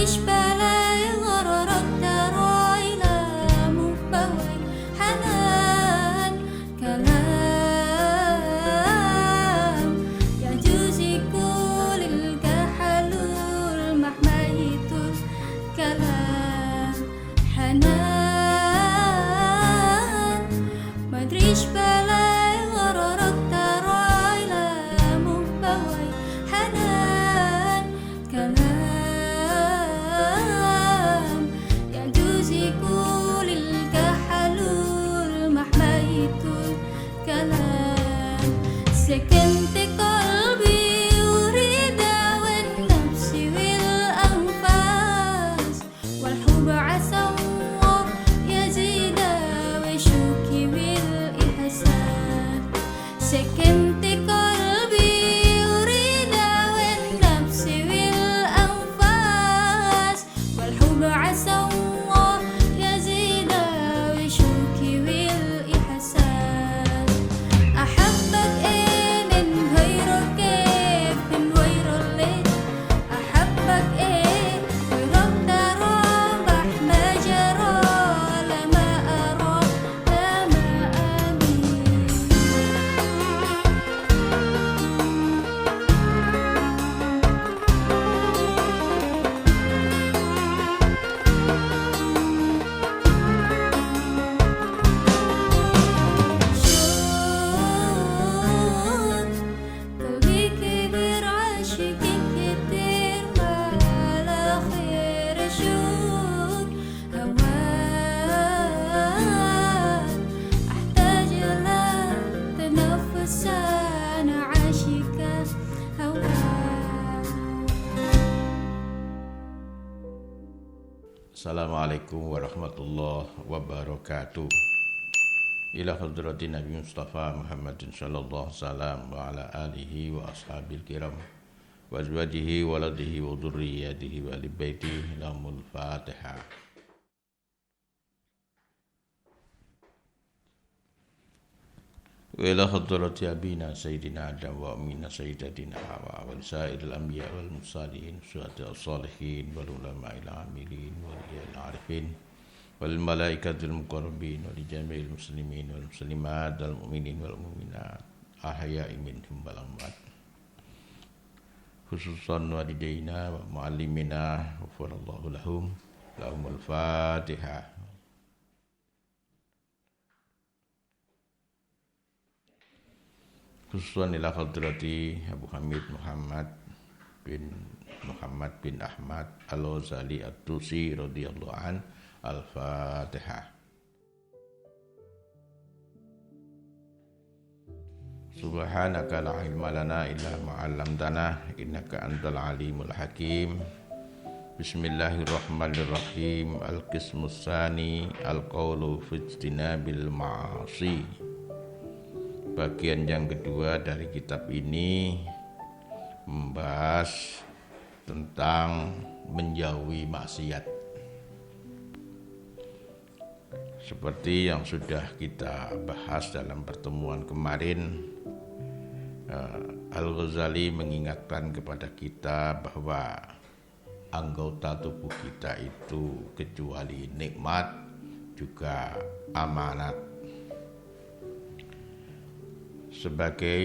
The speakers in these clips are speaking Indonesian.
مدريش بلاي غررك تراي لا مبوي حنان كلام يجوز كل الكحلول مهما يطول كلام حنان مدريش بلاي غررك تراي لا مبوي حنان كلام يجوز كل الكحلول مهما يطول كلام سكنت قلبي أريد والنفس والأنفاس والحب عسى الله يزيد وشوكي والإحسان سكنت قلبي أريد والنفس والأنفاس والحب عسى الله يزيد وشوكي والإحسان أحبك إيه من غير كيف من غير ليه أحبك إيه غيرك ترى ما جرى لما أرى لما أمين شوف قلبي كبير عاشقين كتير ما على خير شوق هواك أحتاج لك تنفس أنا عاشقة هواك. Assalamualaikum warahmatullahi wabarakatuh. Ila hadrati Nabi Mustafa Muhammadin sallallahu salam wa ala alihi wa ashabil kiram wa azwajihi wa waladihi wa dhurriyyatihi wa ali baitihi lamul Fatihah. Wa ila hadrati abina sayyidina Adam wa amina sayyidatina Hawa wa sa'iril anbiya wal mursalin syuhada salihin wal ulama'il amilin wal arifin wal malaikatil muqarrabin wal jami'il muslimin wal muslimat wal mu'minin wal mu'minat ahya'i minhum wal amwat khususan walidaina wa muallimina wa farallahu lahumul Fatihah. Khususan ila hadrati Abu Hamid Muhammad bin Ahmad Al-Ghazali At-Tusi radhiyallahu an. Al-Fatihah. Subhanaka la ilma lana illa ma 'allamtana innaka antal alimul hakim. Bismillahirrahmanirrahim. Al-qismus tsani al-qawlu fi ijtinabil ma'asi. Bagian yang kedua dari kitab ini membahas tentang menjauhi maksiat. Seperti yang sudah kita bahas dalam pertemuan kemarin, Al-Ghazali mengingatkan kepada kita bahwa anggota tubuh kita itu kecuali nikmat juga amanat. Sebagai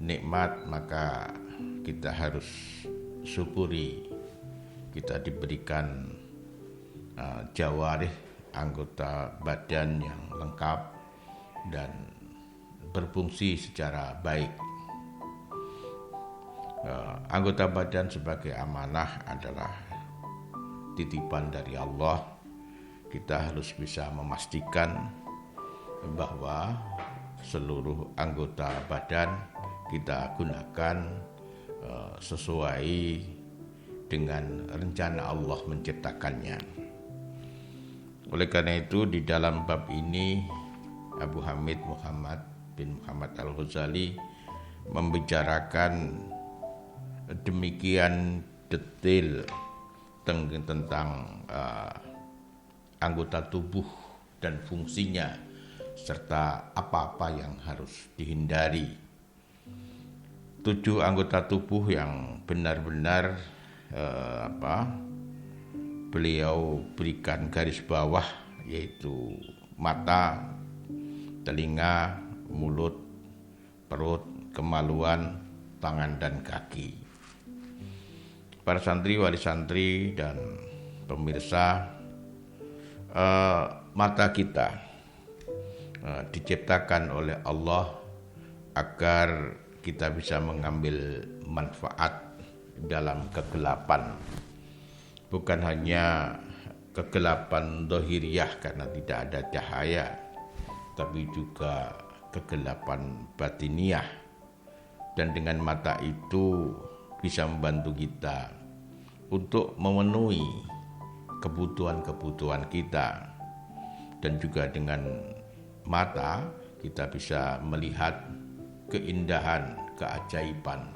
nikmat maka kita harus syukuri kita diberikan jawarih, anggota badan yang lengkap dan berfungsi secara baik. Anggota badan sebagai amanah adalah titipan dari Allah. Kita harus bisa memastikan bahwa seluruh anggota badan kita gunakan sesuai dengan rencana Allah menciptakannya. Oleh karena itu di dalam bab ini Abu Hamid Muhammad bin Muhammad Al-Ghazali membicarakan demikian detail tentang anggota tubuh dan fungsinya serta apa-apa yang harus dihindari. 7 anggota tubuh yang benar-benar beliau berikan garis bawah, yaitu mata, telinga, mulut, perut, kemaluan, tangan dan kaki. Para santri, wali santri dan pemirsa, mata kita diciptakan oleh Allah agar kita bisa mengambil manfaat dalam kegelapan. Bukan hanya kegelapan dohiriyah karena tidak ada cahaya, tapi juga kegelapan batiniyah. Dan dengan mata itu bisa membantu kita untuk memenuhi kebutuhan-kebutuhan kita. Dan juga dengan mata kita bisa melihat keindahan, keajaiban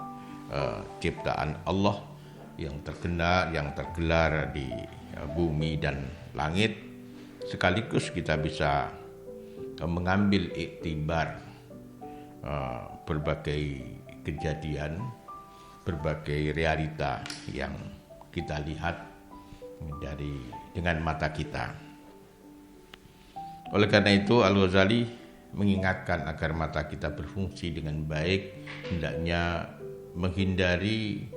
ciptaan Allah yang tergelar di bumi dan langit. Sekaligus kita bisa mengambil iktibar berbagai kejadian, berbagai realita yang kita lihat dengan mata kita. Oleh karena itu, Al-Ghazali mengingatkan agar mata kita berfungsi dengan baik, hendaknya menghindari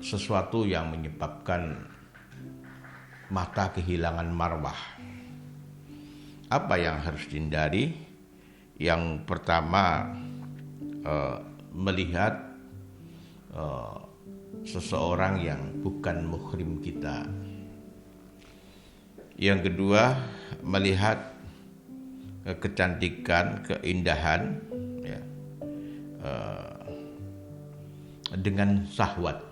sesuatu yang menyebabkan mata kehilangan marwah. Apa yang harus dihindari? Yang pertama, melihat seseorang yang bukan muhrim kita. Yang kedua, melihat kecantikan, keindahan ya, dengan syahwat.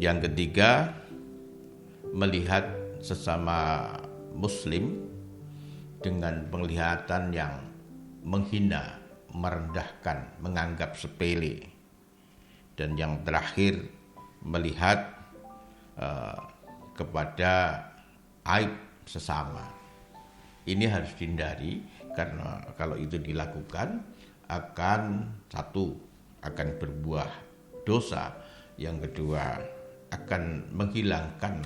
Yang ketiga, melihat sesama muslim dengan penglihatan yang menghina, merendahkan, menganggap sepele. Dan yang terakhir, melihat kepada aib sesama. Ini harus dihindari karena kalau itu dilakukan akan berbuah dosa, yang kedua akan menghilangkan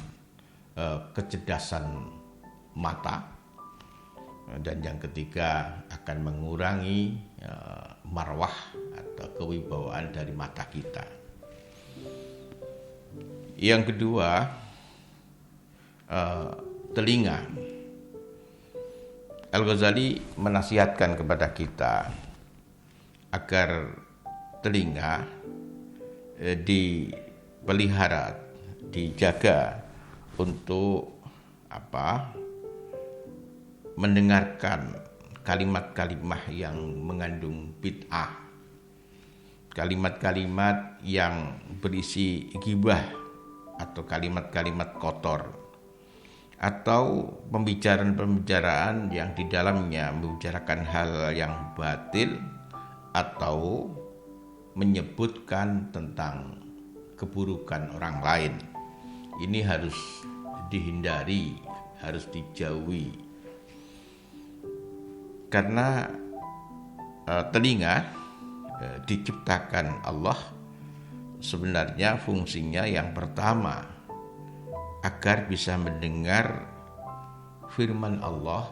kecerdasan mata, dan yang ketiga akan mengurangi marwah atau kewibawaan dari mata kita. Yang kedua, telinga. Al-Ghazali menasihatkan kepada kita agar telinga dipelihara, dijaga untuk mendengarkan kalimat-kalimat yang mengandung bid'ah, kalimat-kalimat yang berisi ghibah atau kalimat-kalimat kotor, atau pembicaraan-pembicaraan yang di dalamnya membicarakan hal yang batil atau menyebutkan tentang keburukan orang lain. Ini harus dihindari, harus dijauhi. Karena telinga diciptakan Allah sebenarnya fungsinya yang pertama agar bisa mendengar firman Allah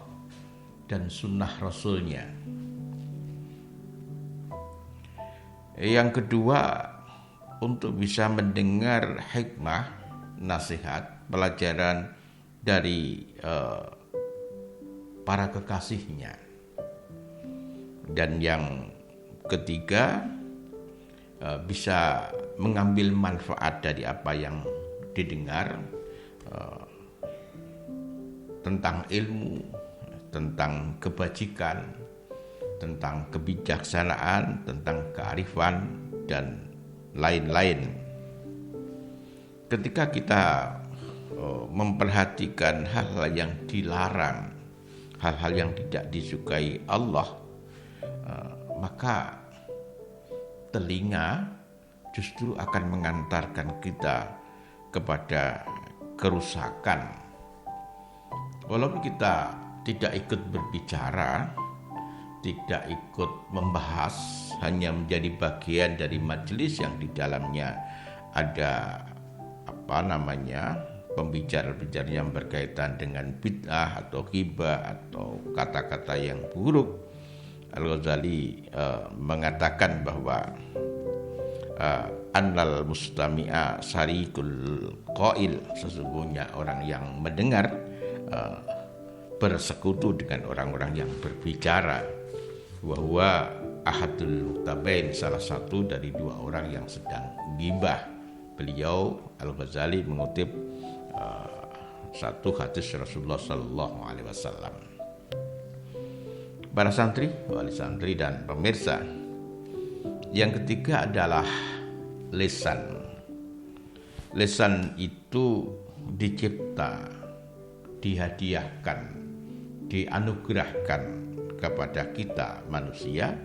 dan sunnah Rasulnya. Yang kedua, untuk bisa mendengar hikmah, nasihat, pelajaran dari para kekasihnya. Dan yang ketiga, bisa mengambil manfaat dari apa yang didengar, tentang ilmu, tentang kebajikan, tentang kebijaksanaan, tentang kearifan, dan lain-lain. Ketika kita memperhatikan hal-hal yang dilarang, hal-hal yang tidak disukai Allah, maka telinga justru akan mengantarkan kita kepada kerusakan. Walaupun kita tidak ikut berbicara, tidak ikut membahas, hanya menjadi bagian dari majelis yang di dalamnya ada pembicara-pembicara yang berkaitan dengan bid'ah atau ghibah atau kata-kata yang buruk, Al-Ghazali mengatakan bahwa annal mustami'a sarikul qail, sesungguhnya orang yang mendengar bersekutu dengan orang-orang yang berbicara, wa huwa ahadul mutabain, salah satu dari dua orang yang sedang ghibah. Beliau Al-Ghazali mengutip satu hadis Rasulullah sallallahu alaihi wasallam. Para santri, wali santri dan pemirsa, yang ketiga adalah lisan. Lisan itu dicipta, dihadiahkan, dianugerahkan kepada kita manusia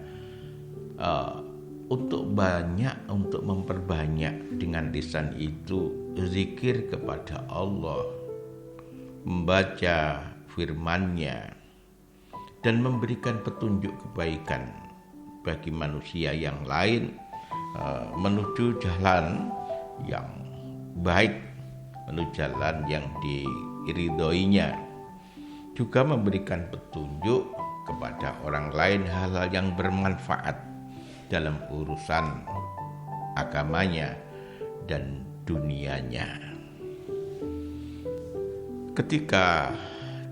untuk memperbanyak dengan lisan itu zikir kepada Allah, membaca firman-Nya, dan memberikan petunjuk kebaikan bagi manusia yang lain menuju jalan yang baik, menuju jalan yang diridhoinya. Juga memberikan petunjuk kepada orang lain hal-hal yang bermanfaat dalam urusan agamanya dan dunianya. Ketika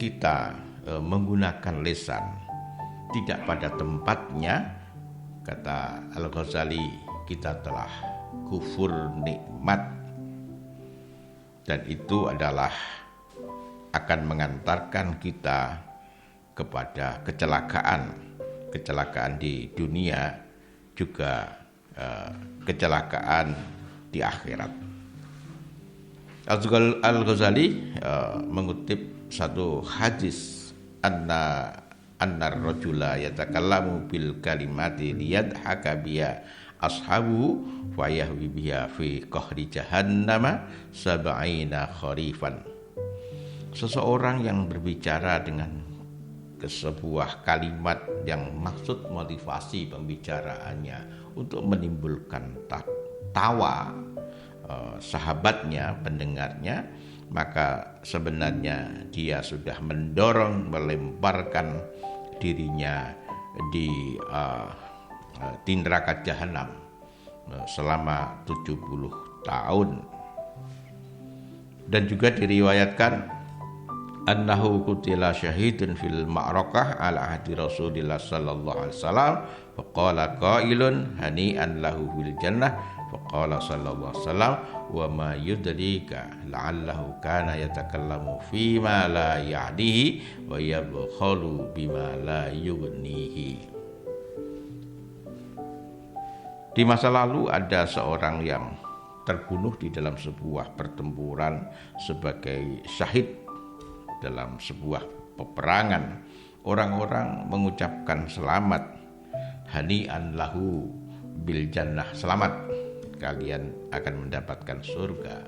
kita menggunakan lisan tidak pada tempatnya, kata Al-Ghazali, kita telah kufur nikmat, dan itu adalah akan mengantarkan kita kepada kecelakaan di dunia, juga kecelakaan di akhirat. Al-Ghazali mengutip satu hadis, annar rajula yatakallamu bil kalimati liyadhaka biha ashabu wa yahwi biha fi qahri jahannama sab'ina kharifan. Seseorang yang berbicara dengan sebuah kalimat yang maksud motivasi pembicaraannya untuk menimbulkan tawa sahabatnya, pendengarnya, maka sebenarnya dia sudah melemparkan dirinya di neraka jahanam selama 70 tahun. Dan juga diriwayatkan annahu qutila syahidun fil ma'rakah ala ahdi Rasulillah sallallahu alaihi wasallam, faqala qailun hani'an lahu fil jannah, faqala sallallahu alaihi wasallam wa ma yudrika la'allahu kana yatakallamu fima la ya'dihi wa yabkhalu bima la yughnihi. Di masa lalu ada seorang yang terbunuh di dalam sebuah pertempuran sebagai syahid dalam sebuah peperangan. Orang-orang mengucapkan selamat, hani'an lahu bil jannah, selamat, kalian akan mendapatkan surga.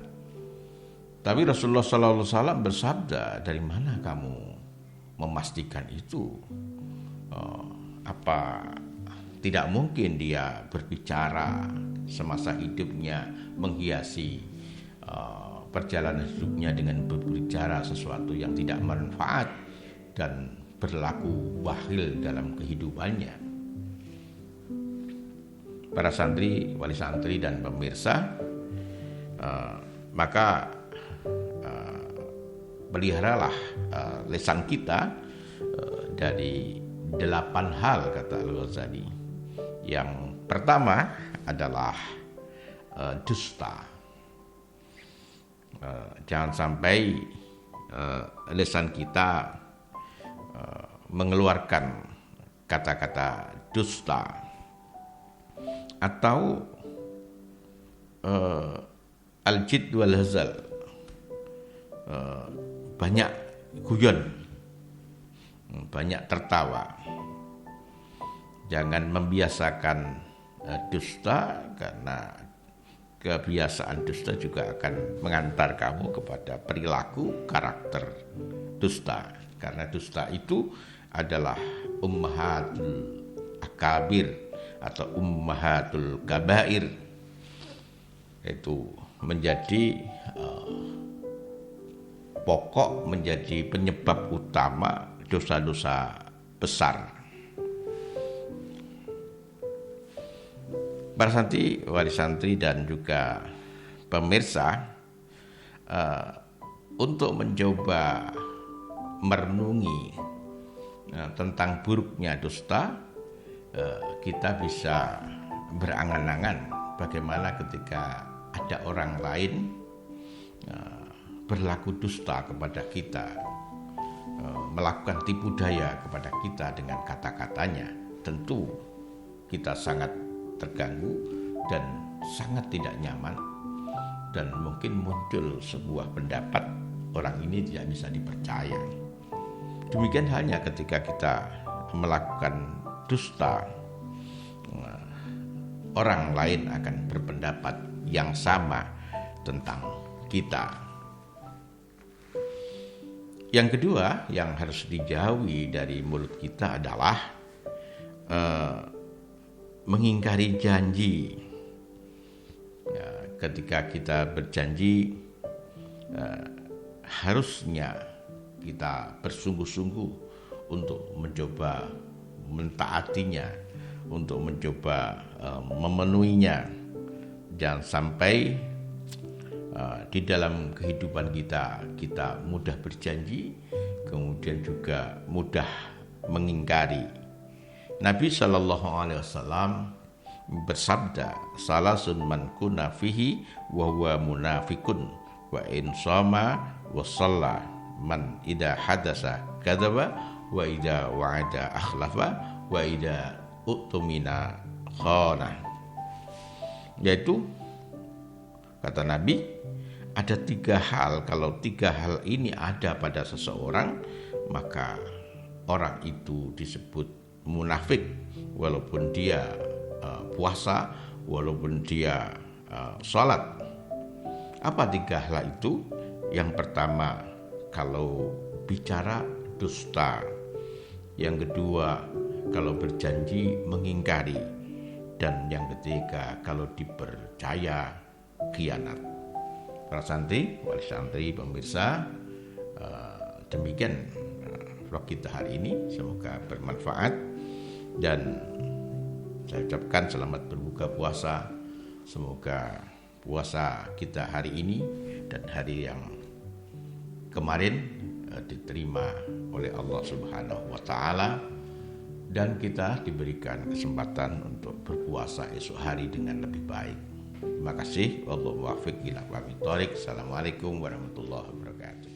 Tapi Rasulullah SAW bersabda, dari mana kamu memastikan itu? Apa tidak mungkin dia berbicara semasa hidupnya, menghiasi perjalanan hidupnya dengan berbicara sesuatu yang tidak bermanfaat dan berlaku bakhil dalam kehidupannya. Para santri, wali santri dan pemirsa, maka peliharalah lisan kita dari 8 hal, kata Al-Ghazali. Yang pertama adalah dusta. Jangan sampai lisan kita mengeluarkan kata-kata dusta atau al-jid wal hazal, banyak guyon, banyak tertawa. Jangan membiasakan dusta, karena kebiasaan dusta juga akan mengantar kamu kepada perilaku karakter dusta. Karena dusta itu adalah ummahatul akabir atau ummahatul kabair, yaitu menjadi pokok, menjadi penyebab utama dosa-dosa besar. Para santri, wali santri dan juga pemirsa, untuk mencoba merenungi tentang buruknya dusta, kita bisa berangan-angan bagaimana ketika ada orang lain berlaku dusta kepada kita, melakukan tipu daya kepada kita dengan kata-katanya. Tentu kita sangat terganggu dan sangat tidak nyaman, dan mungkin muncul sebuah pendapat orang ini tidak bisa dipercaya. Demikian halnya ketika kita melakukan dusta, orang lain akan berpendapat yang sama tentang kita. Yang kedua yang harus dijauhi dari mulut kita adalah mengingkari janji. Ketika kita berjanji, harusnya kita bersungguh-sungguh untuk mencoba mentaatinya, untuk mencoba memenuhinya. Jangan sampai di dalam kehidupan kita mudah berjanji, kemudian juga mudah mengingkari. Nabi SAW bersabda, salasun man kunna fihi wa huwa munafikun wa in shoma wa shalla man idza hadasa kadzaba wa idza wa'ada akhlafa wa idza utumina khana. Yaitu kata Nabi, ada 3 hal. Kalau 3 hal ini ada pada seseorang, maka orang itu disebut munafik, walaupun dia puasa, walaupun dia sholat. Apa 3 hal itu? Yang pertama, kalau bicara dusta. Yang kedua, kalau berjanji mengingkari. Dan yang ketiga, kalau dipercaya khianat. Para santri, wali santri, pemirsa, demikian vlog kita hari ini. Semoga bermanfaat. Dan saya ucapkan selamat berbuka puasa. Semoga puasa kita hari ini dan hari yang kemarin diterima oleh Allah Subhanahu wa Ta'ala, dan kita diberikan kesempatan untuk berpuasa esok hari dengan lebih baik. Terima kasih. Wallahu muwaffiq ila aqwamit thoriq. Assalamualaikum warahmatullahi wabarakatuh.